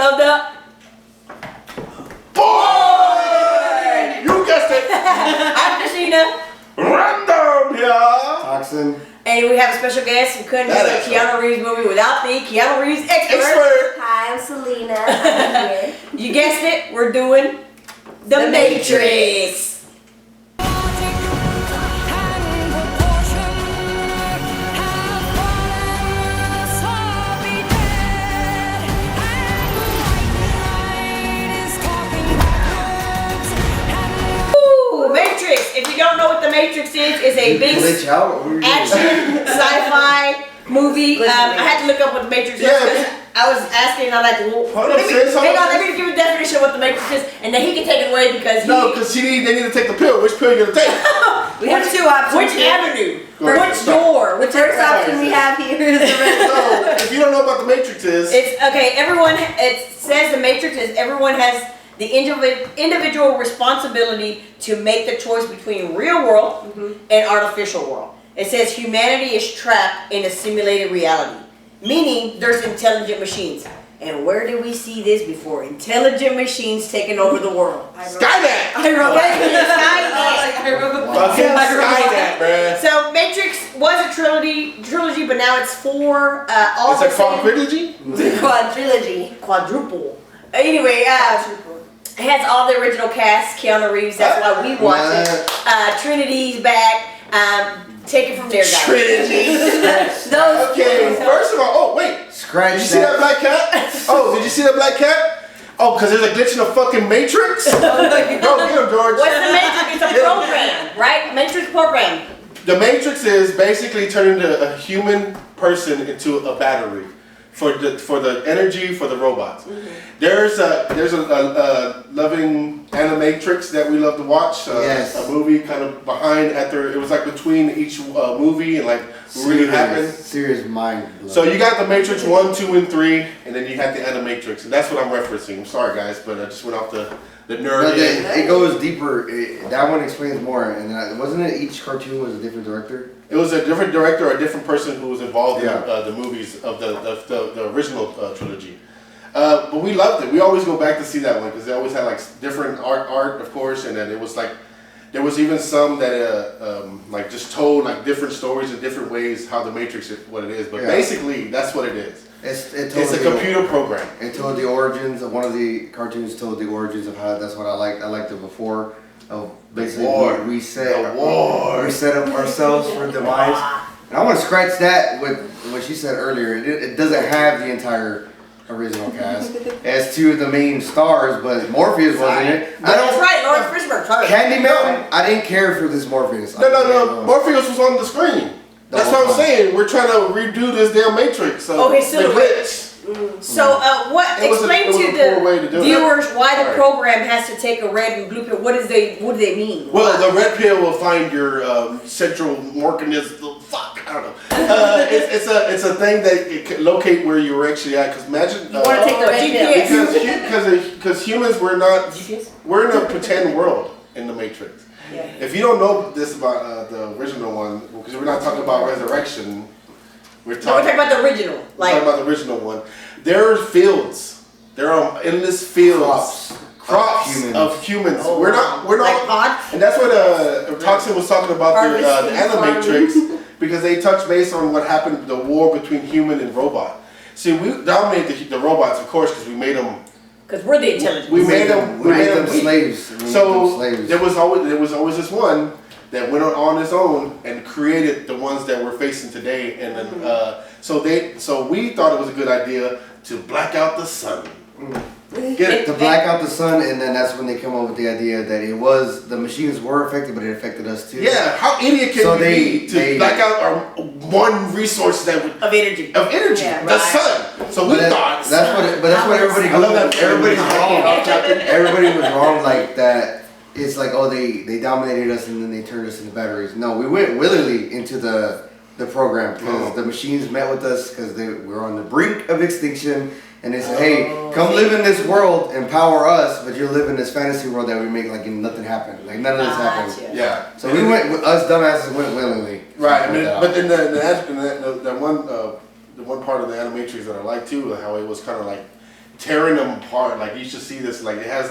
of the... Boy! You guessed it! I'm Christina. Random here! Toxin. And we have a special guest. We couldn't do a Keanu Reeves movie without the Keanu Reeves expert. Hi, I'm Selena. I'm here. You guessed it, we're doing The Matrix. If you don't know what The Matrix is a big action sci-fi movie. I had to look up what The Matrix is because I was asking, I like, well, let me give a definition of what The Matrix is, and then he can take it away because they need to take the pill. Which pill are you gonna take? We have two options. Which avenue? Which door? The first option we have here is the red. So, if you don't know what The Matrix is, it's okay. It says The Matrix is everyone has the individual responsibility to make the choice between real world and artificial world. It says humanity is trapped in a simulated reality, meaning there's intelligent machines. And where did we see this before? Intelligent machines taking over the world. Skynet! I wrote Skynet, man. So Matrix was a trilogy, but now it's four. It's a quadrilogy? Quadruple. Anyway, it has all the original cast. Keanu Reeves. That's why we watch it. Trinity's back. Take it from there, guys. Trinity. Okay. First of all, did you see that black cat? Oh, did you see that black cat? Oh, because there's a glitch in the fucking Matrix? Go get him, George. What's the Matrix? It's a program, right? Matrix program. The Matrix is basically turning a human person into a battery for the energy for the robots. There's a loving animatrix that we love to watch. A movie kind of behind after it was like between each movie and like really happened. Serious mind blow. So you got the Matrix 1, 2, and 3, and then you had the Animatrix, and that's what I'm referencing. I'm sorry guys, but I just went off the nerd. It goes deeper. That one explains more. And wasn't it each cartoon was a different director? It was a different director or a different person who was involved in the movies of the original trilogy. But we loved it. We always go back to see that one because they always had like different art, of course, and then it was like there was even some that like just told like different stories in different ways how the Matrix is what it is. But basically, that's what it is. It's a computer program. It told the origins of one of the cartoons. Told the origins of how. That's what I liked. I liked it before. Basically, we set up ourselves for demise. And I want to scratch that with what she said earlier. It doesn't have the entire original cast as two of the main stars, but Morpheus wasn't it. That's right, Lawrence Fishburne. Candyman. I didn't care for this Morpheus. No. Morpheus was on the screen. That's what I'm saying. We're trying to redo this damn Matrix. So So, explain to the viewers why the program has to take a red and blue pill. What do they mean? Well, the red pill will find your central organism. Fuck, I don't know. It's a thing that it can locate where you're actually at. Because imagine you want to take the red pill because humans we're in a pretend world in the Matrix. Yeah. If you don't know this about the original one, because we're not talking about resurrection. We're talking about the original. We're talking about the original one. There are fields. There are endless fields. Crops of humans. Oh, we're not. pods? And that's what Toxin was talking about the Animatrix, because they touch base on what happened, the war between human and robot. See, we dominated the robots, of course, because we made them. Because we're the intelligent. We made them slaves. There was always this one that went on its own and created the ones that we're facing today, and then so we thought it was a good idea to black out the sun. Get it? To black out the sun, and then that's when they come up with the idea that the machines were affected, but it affected us too. Yeah, how idiot can you be to black out our one resource of energy, the sun. So we thought that's what everybody. I love that. Everybody's wrong. Everybody was wrong like that. It's like, oh, they dominated us and then they turned us into batteries. No, we went willingly into the program because the machines met with us because we were on the brink of extinction, and they said, hey, come live in this world, empower us, but you're living this fantasy world that we make like nothing happened, like none of this happened. Yeah. So we went, us dumbasses went willingly. Right. I mean, but then the one part of the Animatrix that I like too, how it was kind of like tearing them apart. Like you should see this. Like it has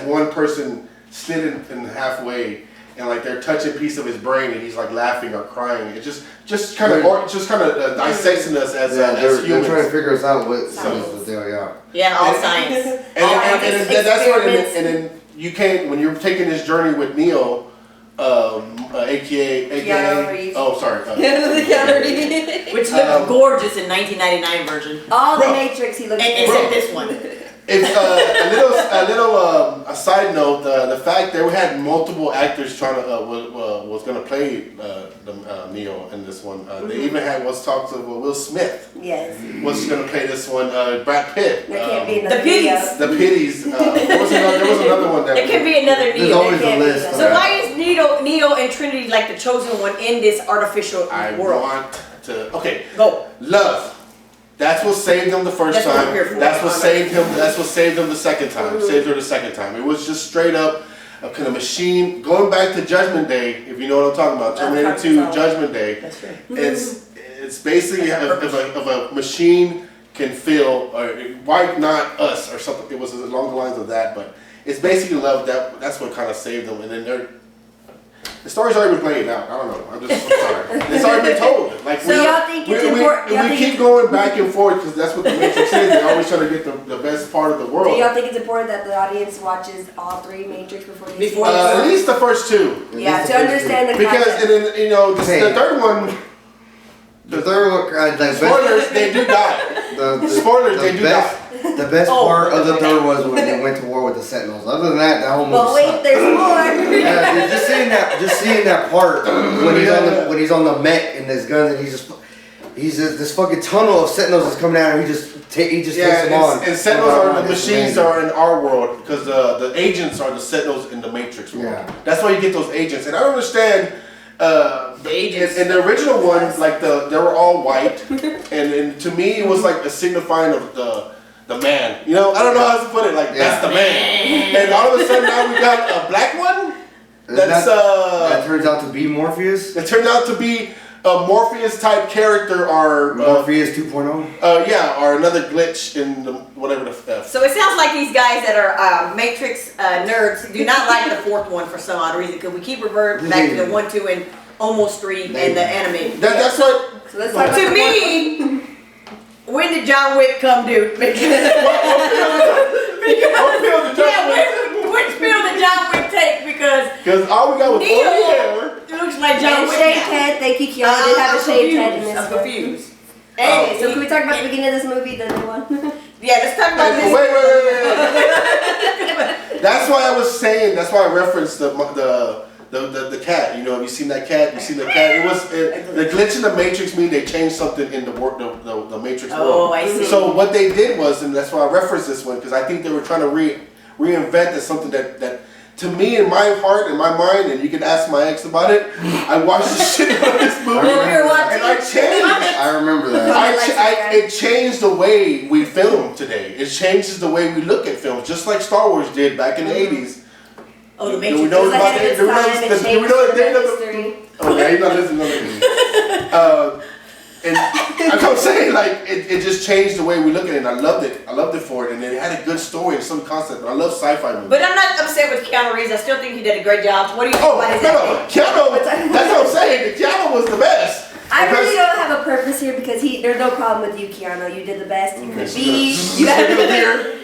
one person slit in halfway, and like they're touching a piece of his brain, and he's like laughing or crying. It just kind of dissecting us as they're humans. trying to figure us out what the deal. Yeah, all science. And that's what. And then you can't when you're taking this journey with Neo. AKA Keanu Reeves. Oh, sorry. Keanu Reeves. Which looked gorgeous in 1999 version. All the Matrix he looks Except this one. If a side note, the fact they had multiple actors trying to was going to play Neo in this one. They even had what's talked of Will Smith. Yes. Was going to play this one. Brad Pitt. There can't be The another Pitties. The Pitties. There was another one that. There could be another There's Neo. always a list. So why is Neo and Trinity like the chosen one in this artificial I world? want to. Okay. Go. Love. That's what saved him the first That's what I'm time. here for. That's what saved him. That's what saved him the second time. Saved her the second time. It was just straight up a kind of machine. Going back to Judgment Day, if you know what I'm talking about, Terminator 2, Judgment Day. That's right. It's basically if a machine can feel, or why not us or something. It was along the lines of that, but it's basically love. That's what kind of saved them. And then the story's already been played out. I don't know. I'm sorry. It's already been told. Like So y'all think it's important? we keep going back and forth because that's what the Matrix is. They always try to get the best part of the world. Do y'all think it's important that the audience watches all three Matrix before they see at least the first two. Yeah, to understand the Because concept. and then the third one. The third one, Spoilers, they do die. Spoilers, they do die. The best part of the third was when they went to war with the Sentinels. Other than that whole movie. But wait, sucked. there's more. Yeah, dude, just seeing that part when he's on the mech and his guns and he's just this fucking tunnel of Sentinels is coming out and he just takes them on. And Sentinels are the machines that are in our world because the agents are the Sentinels in the Matrix world. Yeah. That's why you get those agents. And I don't understand. The agents. In the original one, like they were all white, and to me it was like a signifying of the man. You know, I don't know how to put it. Like that's the man. And all of a sudden now we got a black one. That turns out to be Morpheus. It turned out to be a Morpheus type character, or Morpheus 2.0. Or another glitch in the whatever the F. So it sounds like these guys that are Matrix nerds do not like the fourth one for some odd reason because we keep reverting back to the 1, 2, and almost 3 and the anime. That's what. So let's talk about To me, when did John Wick come, dude? Which pill did John Wick take? Because all we got was Neo only hair. looks like John and Wick. shaved head. Thank you, Keanu. Did have a shaved head in this I'm one. confused. Hey, so can we talk about the beginning of this movie, the new one? Yeah, let's talk about this. Wait. That's why I was saying. That's why I referenced the cat. You know, have you seen that cat? You seen the cat? The glitch in the Matrix mean they changed something in the the Matrix world. Oh, I see. So what they did was, and that's why I referenced this one because I think they were trying to reinvent something that. To me, in my heart, in my mind, and you can ask my ex about it, I watched the shit out of this movie, and I changed. I remember that. It changed the way we film today. It changes the way we look at films, just like Star Wars did back in the 80s. Oh, the Do Matrix. we know It was ahead of its time. It changed history. Okay, you're not listening to me. And I'm saying, like, it just changed the way we look at it, and I loved it. I loved it for it, and it had a good story and some concept. And I love sci-fi movies. But I'm not upset with Keanu Reeves. I still think he did a great job. What do you think about his acting? Keanu, that's what I'm saying. Keanu was the best. I really don't have a purpose here because there's no problem with you, Keanu. You did the best you could be.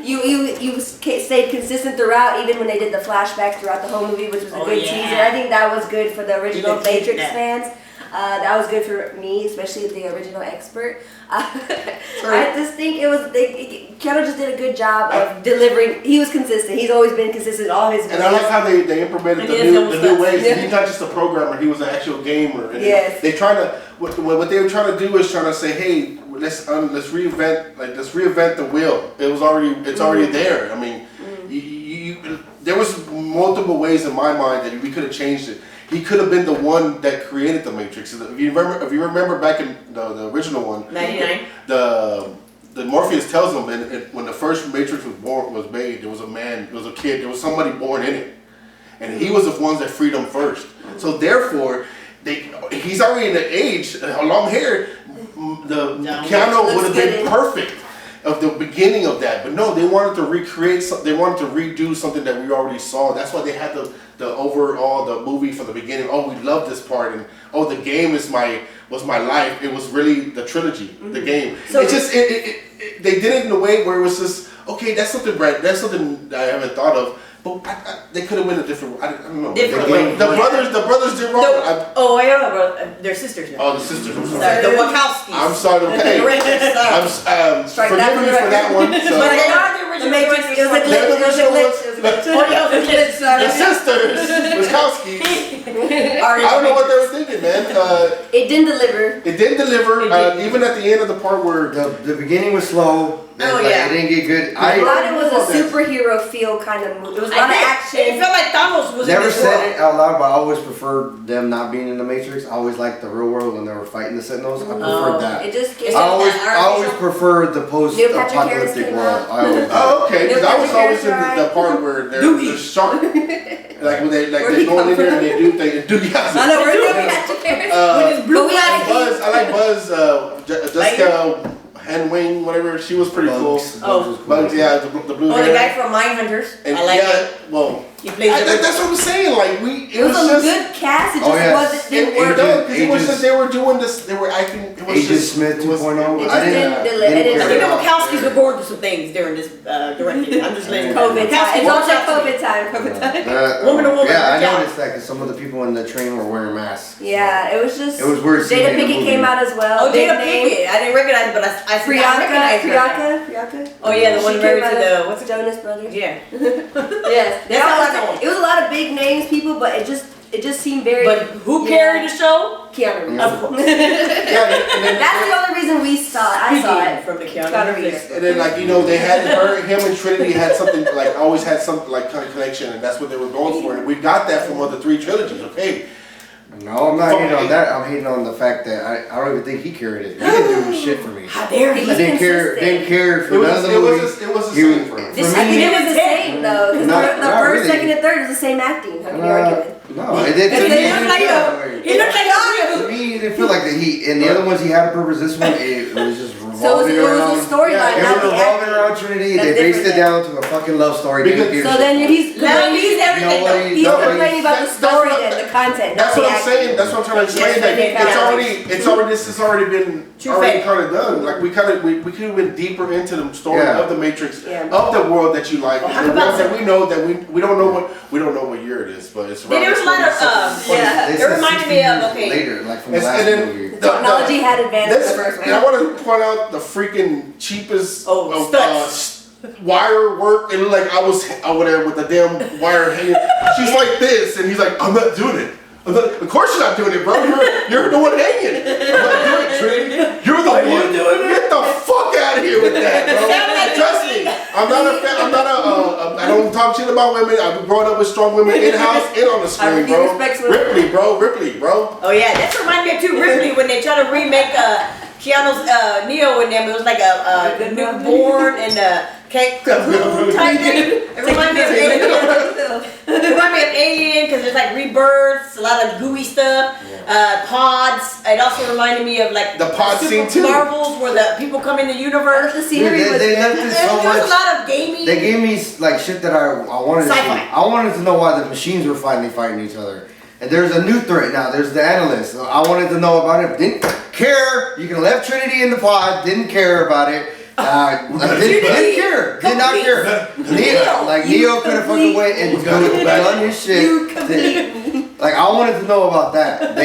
You stayed consistent throughout, even when they did the flashbacks throughout the whole movie, which was a good teaser. I think that was good for the original Matrix fans. That was good for me, especially the original expert. I just think Keanu just did a good job of delivering. He was consistent. He's always been consistent in all his videos. And I like how they implemented the new ways. Yeah. He's not just a programmer; he was an actual gamer. And yes. They trying to what they were trying to do is trying to say, hey, let's reinvent the wheel. It's already there. I mean, there was multiple ways in my mind that we could have changed it. He could have been the one that created the Matrix. If you remember back in the original one, 99. The Morpheus tells him, and when the first Matrix was made, there was a man, there was a kid, there was somebody born in it, and he was the ones that freed him first. So therefore, he's already in the age, long hair. Keanu would have been perfect. of the beginning of that. But no, they wanted to recreate. They wanted to redo something that we already saw. That's why they had the overall the movie from the beginning. Oh, we love this part, and oh, the game was my life. It was really the trilogy, the game. So it just they did it in a way where it was just okay. That's something that I haven't thought of. But they could have went a different. I don't know. Different way. The brothers did wrong. They're sisters now. Oh, the sisters. I'm sorry. Sorry, the Wachowskis. I'm sorry. Okay. Forgive me for that one. So. But they are the original. It was a glitch. The sisters, Wachowskis. I don't know what they were thinking, man. It didn't deliver. It didn't deliver. Even at the end of the part where the beginning was slow. It didn't get good. I thought it was a superhero feel kind of movie. It was a lot of action. It felt like Thanos was Never in this said world. it out loud, but I always preferred them not being in the Matrix. I always liked the real world when they were fighting the Sentinels. I preferred that. It just I always preferred the post-apocalyptic world. Okay, because I was always in the part where they're sharp. Like when they go in there and they do things. I know, we're doing Patrick Harris. Buzz. I like Buzz. Jessica Henwing, whatever. She was pretty cool. Bugs, yeah, the blue hair. The guy from Mindhunters. And I like it. Well, he plays that's what I'm saying. Like it was a good cast. It just didn't work. It was just they were doing this. They were acting. It was Agent Smith 2.0. I think the Wachowskis were going through some things during this directing. I'm just letting COVID time. It's also COVID time. Woman to woman. Yeah, I noticed that because some of the people in the train were wearing masks. Yeah, it was just. It was weird. Jada Pinkett came out as well. Oh, Jada Pinkett. I didn't recognize it, but I Priyanka. Oh yeah, the one married to the what's it? Jonas Brothers. Yeah. Yes. It was a lot of big names, people, but it just seemed very. But who carried the show? Keanu Reeves. Of course. That's the only reason we saw it. I saw it from the Keanu Reeves. And then they had him and Trinity had something always had some kind of connection, and that's what they were going for. And we got that from the three trilogies. Okay. No, I'm not hating on that. I'm hating on the fact that I don't even think he carried it. He didn't do shit for me. How dare he? I didn't care for none of the movies. It was the same for him. I think it was the same though. Because the first, second, and third is the same acting. How can you argue it? No, it didn't. He looked like To me, it didn't feel like that. And the other ones he had a purpose. This one, it was just revolving around. So it was a storyline. It was revolving around Trinity. They based it down to a fucking love story. So then he's complaining everything. He's complaining about the story and the content. That's what I'm saying. That's what I'm trying to explain. That this has already been kind of done. Like we could have been deeper into the story of the Matrix, of the world that you like, the world that we know that we don't know what year it is, but it's around. There was a lot of it reminded me of later, like from the last movie. Technology had advanced in the first one. And I want to point out the freaking cheapest wire work. It looked like I was over there with the damn wire hanging. She's like this, and he's like, I'm not doing it. Of course you're not doing it, bro. You're the one hanging. I'm not doing it, Trinity. You're the one. You doing it? Get the fuck out of here with that, bro. Trust me. I don't talk shit about women. I've been growing up with strong women in house and on the screen, bro. Ripley, bro. Oh yeah, that reminded me of too Ripley when they tried to remake Keanu's Neo in them. It was like a newborn and Cahoon type thing. It reminded me of Alien. It reminded me of Alien because there's like rebirths, a lot of gooey stuff, pods. It also reminded me of like the pod scene too. Marvels where the people come in the universe. The scenery was left it so much. There was a lot of gaming. They gave me like shit that I wanted to see. I wanted to know why the machines were finally fighting each other. And there's a new threat now. There's the analyst. I wanted to know about it. Didn't care. You can left Trinity in the pod. Didn't care about it. Didn't care. Did not care. Neo could have fucking went and done his shit. Like I wanted to know about that.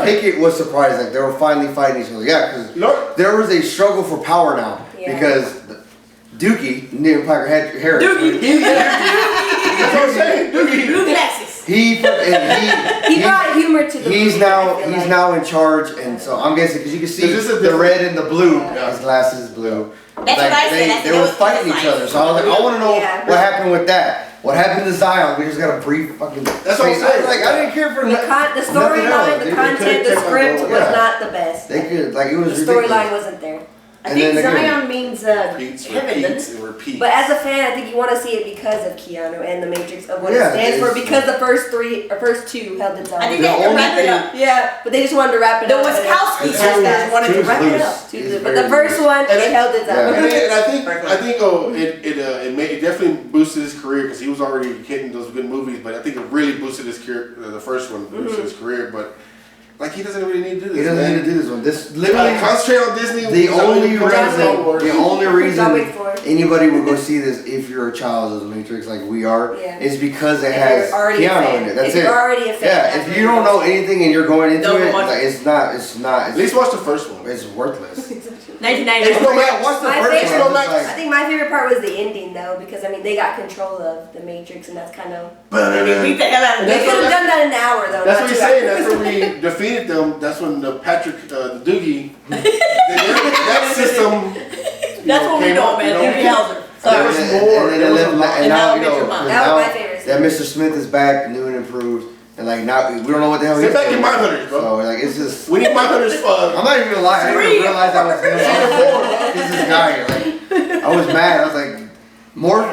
Pickett was surprised. Like they were finally fighting each other. Yeah, because there was a struggle for power now. Yeah. Because Dookie, Neil Packer Harris. Dookie. That's what I'm saying. Dookie. Blue glasses. He brought humor to the movie. He's now in charge, and so I'm guessing because you can see the red and the blue. His glasses blue. That's what I said. They were fighting each other. So I was like, I want to know what happened with that. What happened to Zion? We just got a brief fucking. That's what I'm saying. Like I didn't care for the storyline, the content, the script was not the best. They could it was the storyline wasn't there. I And think then again, Zion means Repeats, heaven, repeats, doesn't it? and repeats. But as a fan, I think you want to see it because of Keanu and the Matrix of what Yeah, it stands for. it's- Because the first two held its own. I think The they had to only wrap it thing- up. Yeah, but they just wanted to wrap it The up. Wachowski It's sisters wanted to two's wrap it loose. up. It's But very the first loose. one, And it held its Yeah. own. And I think it definitely boosted his career because he was already hitting those good movies, but I think it really boosted his career. The first one boosted his career, but like he doesn't really need to do this. He doesn't man. need to do this one. This literally concentrate on Disney. the only Star Wars. reason John Wick 4. anybody would go see this if you're a child of the Matrix like we are Yeah. is because it If has you're already a Keanu fan. in it. That's If it. you're already a fan, Yeah, that's if you what don't it know anything and you're going into Don't it, watch like, it's not. At least watch the first one. It's worthless. 1999. No, Yeah, watch the My first favorite- one. It's I like, think my favorite part was the ending though, because I mean they got control of the Matrix, and that's kind of. They beat the hell out of They That's them. could what- have done that in an hour though. That's not what he's 2 saying. hours. That's when we defeated them. That's when the Patrick, the Doogie, that system. That's what we came know, up, man. you know? Doogie Howser. There Sorry. was and more. then There was a and lot. and now you Mitchell know Mom. That was my now favorite that scene. Mr. Smith is back, new and improved, and like now we don't know what the hell Sit he's back in doing. my hunters, bro. So like it's just. We need my hunters. I'm not even gonna lie. I didn't even realize that was him. This is this guy. Like, I was mad. I was like, Mort,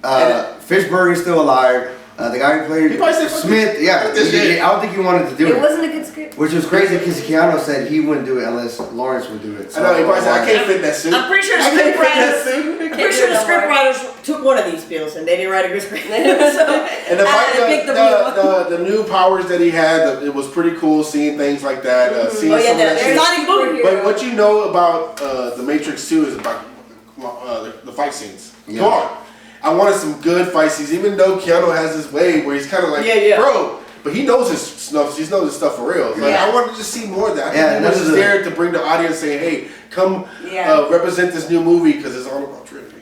Fishburne is still alive. The guy who played He probably said, "Fuck Smith, yeah, fuck this he- shit." I don't think he wanted to do It it. wasn't a good script. Which was crazy because Keanu said he wouldn't do it unless Lawrence would do it. I know. He probably said, "I can't fit in that suit." I'm pretty sure the I can't script fit in that writers. suit. I'm pretty sure the script writers took one of these pills and they didn't write a good script. So, And the, I picked the blue. the new powers that he had, it was pretty cool seeing things like that. Seeing Oh yeah, some of that the shit. Sonic Boom. But what you know about the Matrix 2 is about the fight scenes. Yeah. Come on. I wanted some good fight scenes, even though Keanu has this way where he's kind of like, Yeah. bro, but he knows his stuff. He knows his stuff for real. Like, Yeah. I wanted to just see more of that. I Yeah, think he was this just is a- there to bring the audience saying, hey, come Yeah. represent this new movie because it's all about Trinity.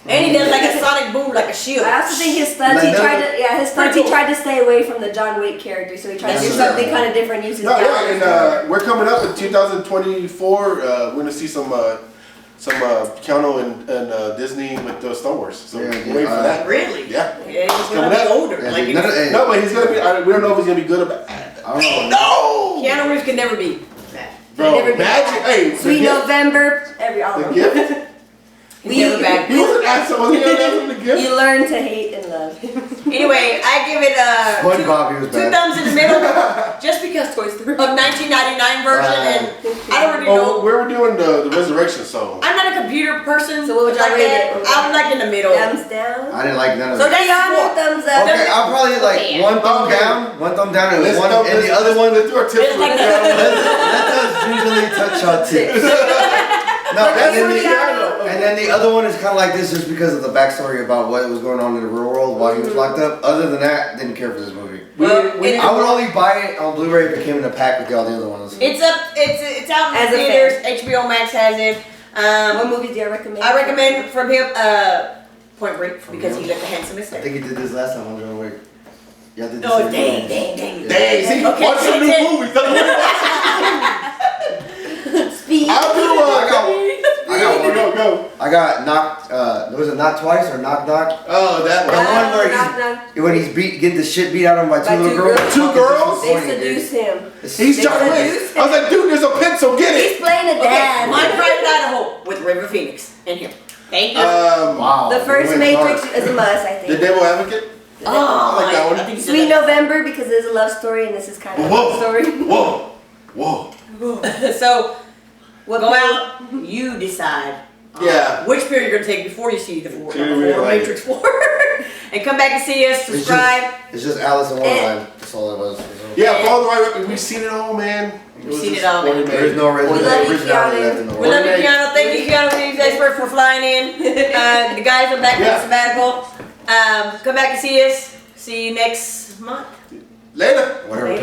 And he does like a Sonic Boom, like a shield. I also think his stunts. He Like, tried to, his stunts. He cool. tried to stay away from the John Wick character, so he tried to do That's something true. kind of different. Use his No, yeah, powers. and we're coming up in 2024. We're gonna see some Keanu and Disney with Star Wars. So Yeah, wait for that. Really? Yeah. Yeah, he's Coming gonna be up. older. Yeah, Like none of- hey, No, but he's gonna be. We don't know if he's gonna be good or bad. I don't know. No, Keanu Reeves can never be that. bro. Never be Magic. Hey, Sweet the gift. November. All The of them. gift. He's never bad. He was an actor. Wasn't he on the gift? You learn to hate and love. Anyway, I give it SpongeBob, he was two bad. thumbs in the middle, just because Toy Story of 1999 version, and I don't really know. Oh, we were doing the resurrection song. I'm not a computer person, So what would y'all like rate that. it? I'm like in the middle. Thumbs down. I didn't like none of So it. that's Keanu, four. thumbs up. Okay, I'll probably like Okay. one thumb Okay. down, and Let's one, do- and the other one. Let's do our tips. It's like for Let us usually touch our tips. No, That's and pretty then, and then the other one is kind of like this just because of the backstory about what was going on in the real world while he was locked up. Other than that, didn't care for this movie. Well, I would only buy it on Blu-ray if it came in a pack with all the other ones. It's up. It's out in As a theaters. HBO Max has it. What movies do you recommend? I recommend from him Point Break because he looked the handsomest. I think he did this last time on John Wick. Y'all did this Oh same dang, movie. dang, dang. Dang, see, Okay, watch some new 10. movies. Tell me what Speed. I'll do I got one. Go. I got knocked. Was it Knock Twice or Knock Knock? Oh, that The one. one where Knock, knock. when he's getting the shit beat out of him by By two little two girls. girls. Two girls? They seduce him. He's They John Wick. seduce I was like, dude, there's a pencil. Get He's it. playing a Okay, dad. My Private Idaho with River Phoenix and him. Thank you. Wow. The first They went Matrix dark. is a must, I The think. Devil Advocate. Oh, I like that one. I think he said Sweet that. November because it's a love story and this is kind of a Whoa. love story. Whoa. So What go pill? out, you decide. Yeah. Which pill you're gonna take before you see the four, She really four like Matrix 4, and come back and see us. It's Subscribe. just Alice in Wonderland. That's all it was. Yeah, follow the right way. We've seen it all, man. We've seen it all, man. There's no love you, originality Keanu. left in the We world. love you, Keanu. Thank you, Keanu Reeves, expert, for flying in. The guys are back Yeah. on sabbatical. Come back and see us. See you next month. Later. Whatever comes